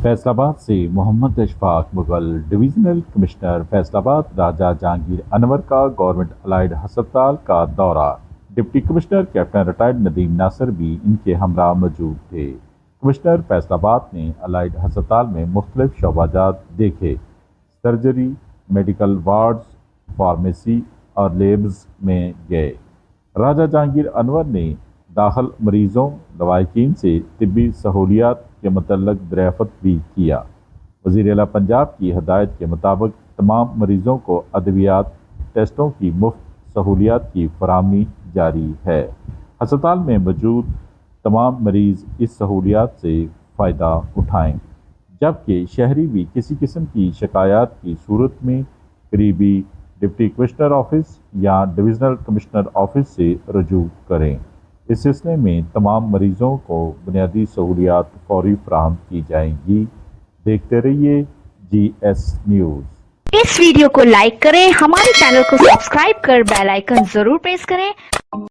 فیصل آباد سے محمد Ashfaq Mughal. Divisional commissioner Faisal آباد راجہ جہانگیر انور کا گورنمنٹ الائیڈ ہسپتال کا دورہ۔ Deputy commissioner captain retired Nadeem Nasir بھی ان کے ہمراہ موجود تھے۔ کمشنر فیصل آباد نے الائیڈ ہسپتال میں مختلف شعبہ جات دیکھے۔ سرجری، میڈیکل وارڈز، فارمیسی اور لیبز میں گئے۔ راجہ جہانگیر انور نے داخل مریضوں لواحقین سے طبی سہولیات کے متعلق دریافت بھی کیا۔ وزیر اعلیٰ پنجاب کی ہدایت کے مطابق تمام مریضوں کو ادویات، ٹیسٹوں کی مفت سہولیات کی فراہمی جاری ہے۔ ہسپتال میں موجود تمام مریض اس سہولیات سے فائدہ اٹھائیں، جبکہ شہری بھی کسی قسم کی شکایات کی صورت میں قریبی ڈپٹی کمشنر آفس یا ڈویژنل کمشنر آفس سے رجوع کریں۔ اس سلسلے میں تمام مریضوں کو بنیادی سہولیات فوری فراہم کی جائیں گی۔ دیکھتے رہیے GS نیوز۔ اس ویڈیو کو لائک کریں، ہمارے چینل کو سبسکرائب کر بیل آئیکن ضرور پریس کریں